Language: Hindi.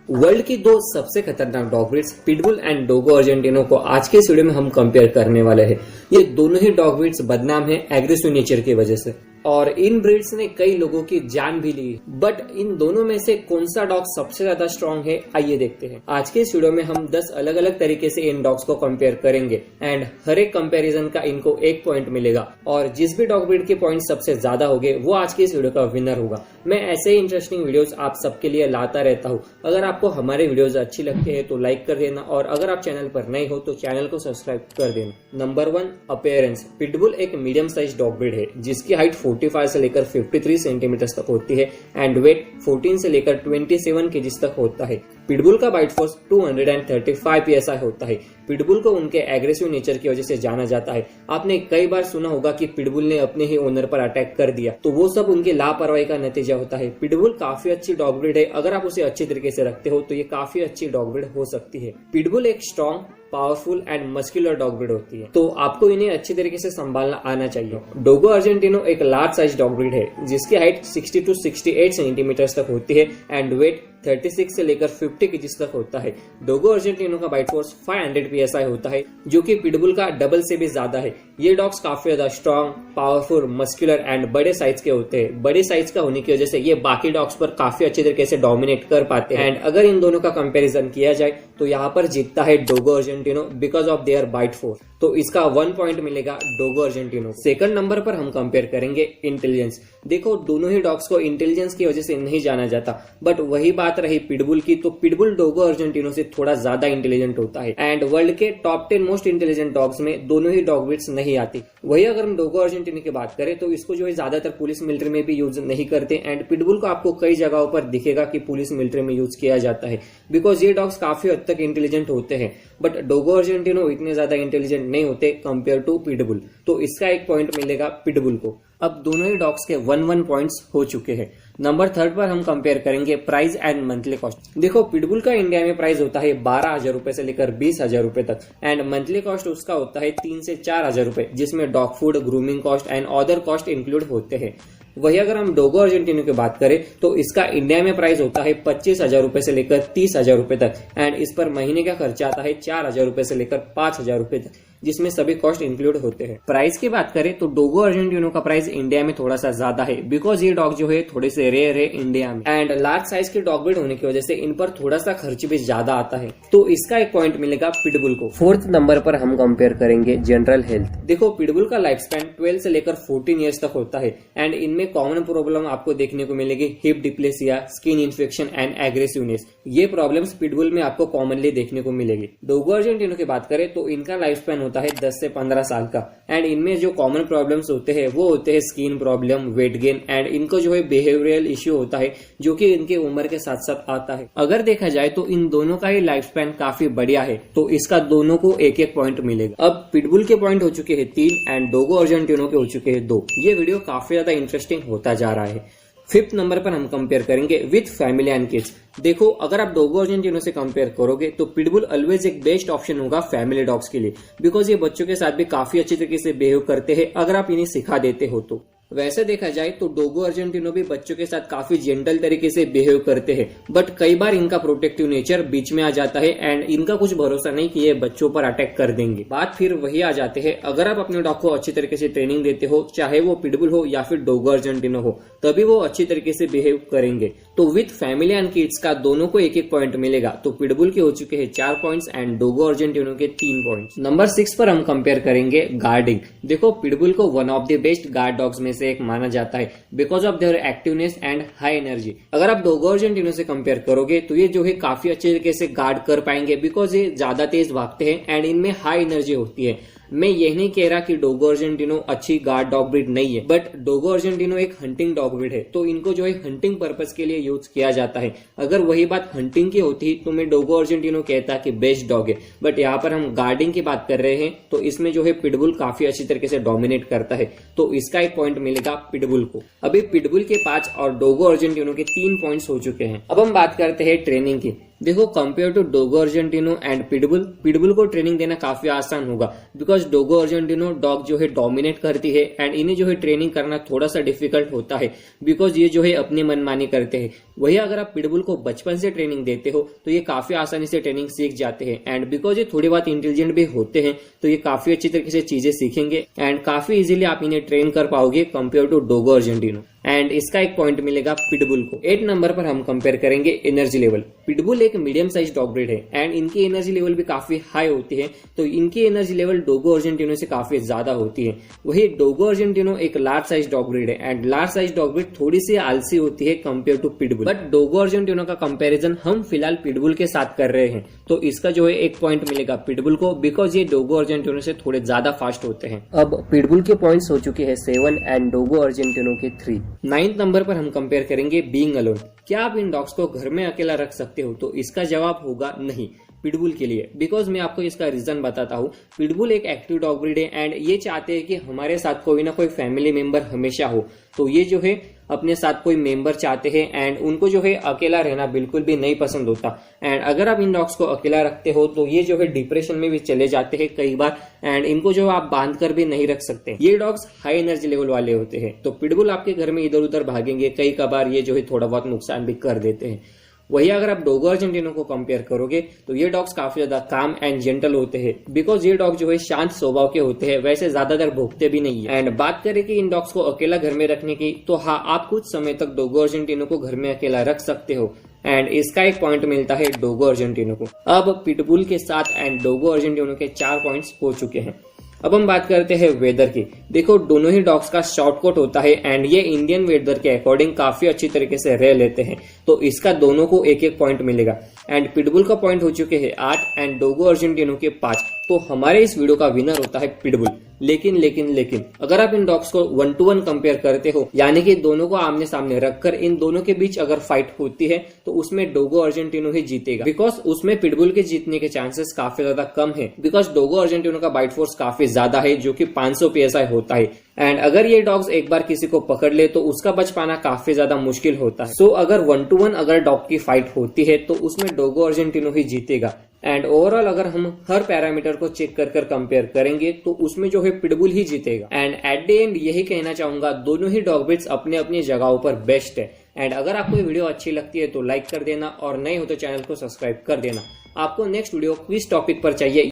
वर्ल्ड की दो सबसे खतरनाक dog breeds pitbull and Dogo Argentino को आज के इस वीडियो में हम कंपेयर करने वाले हैं। ये दोनों ही डॉग ब्रीड्स बदनाम है एग्रेसिव नेचर की वजह से और इन ब्रीड्स ने कई लोगों की जान भी ली। बट इन दोनों में से कौन सा डॉग सबसे ज्यादा स्ट्रांग है, आइए देखते हैं। आज के इस वीडियो में हम 10 अलग अलग तरीके से इन डॉग्स को कंपेयर करेंगे एंड हर एक कंपैरिजन का इनको 1 पॉइंट मिलेगा और जिस भी डॉग ब्रीड के पॉइंट सबसे ज्यादा होंगे वो आज के इस वीडियो का विनर होगा। मैं ऐसे ही इंटरेस्टिंग वीडियोस आप सबके लिए लाता रहता हूँ। अगर आपको हमारे वीडियोस अच्छी लगती है तो लाइक कर देना और अगर आप चैनल पर नए हो तो चैनल को सब्सक्राइब कर देना। Number 1, appearance. पिटबुल एक मीडियम साइज डॉग ब्रीड है जिसकी हाइट 45 से लेकर 53 सेंटीमीटर तक होती है एंड वेट 14 से लेकर 27 केजीज तक होता है। पिटबुल का बाइट फोर्स 235 PSI होता है। पिटबुल को उनके एग्रेसिव नेचर की वजह से जाना जाता है। आपने कई बार सुना होगा कि पिटबुल ने अपने ही ओनर पर अटैक कर दिया, तो वो सब उनकी लापरवाही का नतीजा होता है। पिटबुल काफी अच्छी डॉग ब्रीड है, अगर आप उसे अच्छी तरीके से रखते हो तो ये काफी अच्छी डॉग ब्रीड हो सकती है। पिटबुल एक strong, powerful and muscular dog breed होती है, तो आपको इन्हें अच्छी तरीके से संभालना आना चाहिए। डोगो अर्जेंटिनो एक लार्ज साइज डॉग ब्रीड है जिसकी हाइट 60 to 68 सेंटीमीटर तक होती है एंड वेट 36 से लेकर 50 केजीज तक होता है। डोगो अर्जेंटिनो का बाइट फोर्स 500 PSI होता है जो कि पिटबुल का डबल से भी ज्यादा है। ये डॉग्स काफी ज्यादा स्ट्रॉन्ग, पावरफुल, मस्कुलर एंड बड़े साइज के होते हैं। बड़े साइज का होने की वजह से ये बाकी डॉग्स पर काफी अच्छे तरीके से डोमिनेट कर पाते हैं एंड अगर इन दोनों का कंपैरिजन किया जाए तो यहाँ पर जीतता है Dogo Argentino because of their bite force, तो इसका 1 पॉइंट मिलेगा डोगो अर्जेंटिनो। सेकंड नंबर पर हम कंपेयर करेंगे इंटेलिजेंस। देखो, दोनों ही डॉग्स को इंटेलिजेंस की वजह से नहीं जाना जाता, बट वही बात रही पिटबुल की तो पिटबुल डोगो अर्जेंटिनो से थोड़ा ज्यादा इंटेलिजेंट होता है एंड वर्ल्ड के टॉप 10 मोस्ट इंटेलिजेंट डॉग्स में दोनों ही डॉग ब्रीड्स नहीं आती। वही अगर हम डोगो अर्जेंटिनो की बात करें तो इसको जो है ज्यादातर पुलिस मिलिट्री में भी यूज नहीं करते एंड पिटबुल को आपको कई जगहों पर दिखेगा कि पुलिस मिलिट्री में यूज किया जाता है बिकॉज ये डॉग्स काफी हद तक इंटेलिजेंट होते हैं। बट डोगो अर्जेंटिनो इतने ज्यादा इंटेलिजेंट नहीं होते कंपेयर टू पिटबुल, तो इसका 1 पॉइंट मिलेगा पिटबुल को। अब दोनों ही डॉग्स के 1-1 पॉइंट्स हो चुके हैं। नंबर 3 पर हम कंपेयर करेंगे प्राइस एंड मंथली कॉस्ट। देखो, पिटबुल का इंडिया में प्राइस होता है 12,000 रुपए से लेकर 20,000 रुपए तक एंड मंथली कॉस्ट उसका होता है 3 से 4,000 रुपए, जिसमें dog food, grooming cost and other cost include होते हैं। वही अगर हम डोगो अर्जेंटिनो की बात करें तो इसका इंडिया में प्राइस होता है 25,000 रुपए से लेकर 30,000 रुपए तक एंड इस पर महीने का खर्चा आता है 4,000 रुपए से लेकर 5,000 रुपए तक, जिसमें सभी कॉस्ट इंक्लूड होते हैं। प्राइस की बात करें तो डोगो अर्जेंटिनो का प्राइस इंडिया में थोड़ा सा ज्यादा है बिकॉज ये डॉग जो है थोड़े से रेयर है इंडिया में एंड लार्ज साइज के डॉग ब्रीड होने की वजह से इन पर थोड़ा सा खर्च भी ज्यादा आता है, तो इसका 1 पॉइंट मिलेगा पिटबुल को। 4th नंबर पर हम कंपेयर करेंगे जनरल हेल्थ। देखो, पिटबुल का लाइफ स्पैन 12 से लेकर 14 ईयर्स तक होता है एंड इनमें कॉमन प्रॉब्लम आपको देखने को मिलेगी hip dysplasia, skin infection and aggressiveness. ये प्रॉब्लम्स पिटबुल में आपको कॉमनली देखने को मिलेगी। डोगो अर्जेंटिनो की बात करें तो इनका लाइफ स्पैन होता है 10 से 15 साल का एंड इनमें जो कॉमन प्रॉब्लम्स होते हैं वो होते हैं skin problem, weight gain and इनको जो है बिहेवियरल इश्यू होता है जो कि इनके उम्र के साथ साथ आता है। अगर देखा जाए तो इन दोनों का ही लाइफ स्पैन काफी बढ़िया है, तो इसका दोनों को 1-1 पॉइंट मिलेगा। अब पिटबुल के पॉइंट हो चुके हैं 3 एंड डोगो अर्जेंटिनो के हो चुके हैं 2। ये वीडियो काफी ज्यादा इंटरेस्टिंग होता जा रहा है। 5th नंबर पर हम कंपेयर करेंगे विथ फैमिली एंड किड्स। देखो, अगर आप डोगो अर्जेंटिनो से कंपेयर करोगे तो पिटबुल ऑलवेज एक बेस्ट ऑप्शन होगा फैमिली डॉग्स के लिए बिकॉज ये बच्चों के साथ भी काफी अच्छी तरीके से बिहेव करते हैं अगर आप इन्हें सिखा देते हो तो। वैसे देखा जाए तो डोगो अर्जेंटिनो भी बच्चों के साथ काफी जेंटल तरीके से बिहेव करते हैं, बट कई बार इनका प्रोटेक्टिव नेचर बीच में आ जाता है एंड इनका कुछ भरोसा नहीं कि ये बच्चों पर अटैक कर देंगे। बात फिर वही आ जाते हैं, अगर आप अपने डॉग को अच्छी तरीके से ट्रेनिंग देते हो, चाहे वो पिटबुल हो या फिर डोगो अर्जेंटिनो हो, तभी वो अच्छी तरीके से बिहेव करेंगे। तो विथ फैमिली एंड किड्स का दोनों को 1-1 पॉइंट मिलेगा, तो पिटबुल के हो चुके हैं 4 पॉइंट्स एंड डोगो अर्जेंटिनो के 3 पॉइंट्स। नंबर 6 पर हम कंपेयर करेंगे गार्डिंग। देखो, पिटबुल को one of the best guard dogs में से एक माना जाता है because of there activeness and high energy. अगर आप डोगो अर्जेंटिनो से कंपेयर करोगे तो ये जो है काफी अच्छे तरीके से गार्ड कर पाएंगे बिकॉज ये ज्यादा तेज भागते हैं एंड इनमें हाई एनर्जी होती है। मैं ये नहीं कह रहा कि डोगो अर्जेंटिनो अच्छी गार्ड डॉग ब्रीड नहीं है, बट डोगो अर्जेंटिनो एक हंटिंग डॉग ब्रीड है, तो इनको जो है हंटिंग पर्पस के लिए यूज किया जाता है। अगर वही बात हंटिंग की होती तो मैं डोगो अर्जेंटिनो कहता कि बेस्ट डॉग है, बट यहाँ पर हम गार्डिंग की बात कर रहे हैं तो इसमें जो है पिटबुल काफी अच्छी तरीके से डोमिनेट करता है, तो इसका 1 पॉइंट मिलेगा पिटबुल को। अभी पिटबुल के 5 और डोगो अर्जेंटिनो के 3 पॉइंट्स हो चुके हैं। अब हम बात करते हैं ट्रेनिंग की। देखो, compare to Dogo Argentino and pitbull को ट्रेनिंग देना काफी आसान होगा, बिकॉज डोगो अर्जेंटिनो डॉग जो है डोमिनेट करती है एंड इन्हें जो है ट्रेनिंग करना थोड़ा सा डिफिकल्ट होता है, बिकॉज ये जो है अपनी मनमानी करते हैं। वही अगर आप पिटबुल को बचपन से ट्रेनिंग देते हो तो ये काफी आसानी से ट्रेनिंग सीख जाते हैं, एंड बिकॉज ये थोड़ी बहुत इंटेलिजेंट भी होते हैं तो ये काफी अच्छी तरीके से चीजें सीखेंगे एंड काफी इजीली आप इन्हें ट्रेन कर पाओगे compare to Dogo Argentino. And इसका एक पॉइंट मिलेगा पिटबुल को। 8 नंबर पर हम कंपेयर करेंगे एनर्जी लेवल। पिटबुल एक मीडियम साइज डॉग ब्रीड है एंड इनकी एनर्जी लेवल भी काफी हाई होती है, तो इनकी एनर्जी लेवल डोगो अर्जेंटिनो से काफी ज्यादा होती है। वही डोगो अर्जेंटिनो एक लार्ज साइज डॉग ब्रीड है and large size dog breed थोड़ी सी आलसी होती है compare to pitbull, but Dogo Argentino का कंपेरिजन हम फिलहाल पिटबुल के साथ कर रहे हैं, तो इसका जो है एक पॉइंट मिलेगा पिटबुल को, बिकॉज ये डोगो अर्जेंटिनो से थोड़े ज्यादा फास्ट होते हैं। अब पिटबुल के पॉइंट्स हो चुके हैं 7 एंड डोगो अर्जेंटिनो के 3। 9th नंबर पर हम कंपेयर करेंगे बीइंग अलोन। क्या आप इन डॉग्स को घर में अकेला रख सकते हो? तो इसका जवाब होगा नहीं पिटबुल के लिए, बिकॉज मैं आपको इसका रीजन बताता हूँ। पिटबुल एक एक्टिव डॉग ब्रीड है एंड ये चाहते हैं कि हमारे साथ कोई ना कोई फैमिली मेंबर हमेशा हो, तो ये जो है अपने साथ कोई मेंबर चाहते हैं एंड उनको जो है अकेला रहना बिल्कुल भी नहीं पसंद होता। एंड अगर आप इन डॉग्स को अकेला रखते हो तो ये जो है डिप्रेशन में भी चले जाते हैं कई बार, एंड इनको जो आप बांध कर भी नहीं रख सकते। ये डॉग्स हाई एनर्जी लेवल वाले होते हैं, तो पिटबुल आपके घर में इधर उधर भागेंगे, कई कबार ये जो है थोड़ा बहुत नुकसान भी कर देते हैं। वही अगर आप डोगो अर्जेंटिनो को कंपेयर करोगे तो ये डॉग्स काफी ज्यादा काम एंड जेंटल होते हैं, बिकॉज ये डॉग जो है शांत स्वभाव के होते हैं, वैसे ज्यादातर भोगते भी नहीं है। एंड बात करें कि इन डॉग्स को अकेला घर में रखने की, तो हाँ, आप कुछ समय तक डोगो अर्जेंटिनो को घर में अकेला रख सकते हो एंड इसका एक पॉइंट मिलता है डोगो अर्जेंटिनो को। अब पिटबुल के साथ एंड डोगो अर्जेंटिनो के 4 पॉइंट्स हो चुके हैं। अब हम बात करते हैं वेदर की। देखो, दोनों ही डॉग्स का शॉर्ट कोट होता है एंड ये इंडियन वेदर के अकॉर्डिंग काफी अच्छी तरीके से रह लेते हैं, तो इसका दोनों को 1-1 पॉइंट मिलेगा। एंड पिटबुल का पॉइंट हो चुके हैं 8 एंड डोगो अर्जेंटिनो के 5, तो हमारे इस वीडियो का विनर होता है पिटबुल। लेकिन अगर आप इन डॉग्स को 1 to 1 कंपेयर करते हो, यानी कि दोनों को आमने सामने रखकर इन दोनों के बीच अगर फाइट होती है तो उसमें डोगो अर्जेंटिनो ही जीतेगा, बिकॉज उसमें पिटबुल के जीतने के चांसेस काफी ज्यादा कम है, बिकॉज डोगो अर्जेंटिनो का बाइट फोर्स काफी ज्यादा है जो कि 500 PSI होता है। एंड अगर ये डॉग्स एक बार किसी को पकड़ ले तो उसका बच पाना काफी ज्यादा मुश्किल होता है। सो अगर 1 to 1 अगर डॉग की फाइट होती है तो उसमें डोगो अर्जेंटिनो ही जीतेगा। एंड ओवरऑल अगर हम हर पैरामीटर को चेक कर कंपेयर करेंगे तो उसमें जो है पिटबुल ही जीतेगा। एंड एट द एंड यही कहना चाहूंगा, दोनों ही डॉग ब्रीड्स अपने अपनी जगहों पर बेस्ट है। एंड अगर आपको ये वीडियो अच्छी लगती है तो लाइक कर देना और नए हो तो चैनल को सब्सक्राइब कर देना। आपको नेक्स्ट वीडियो किस टॉपिक पर चाहिए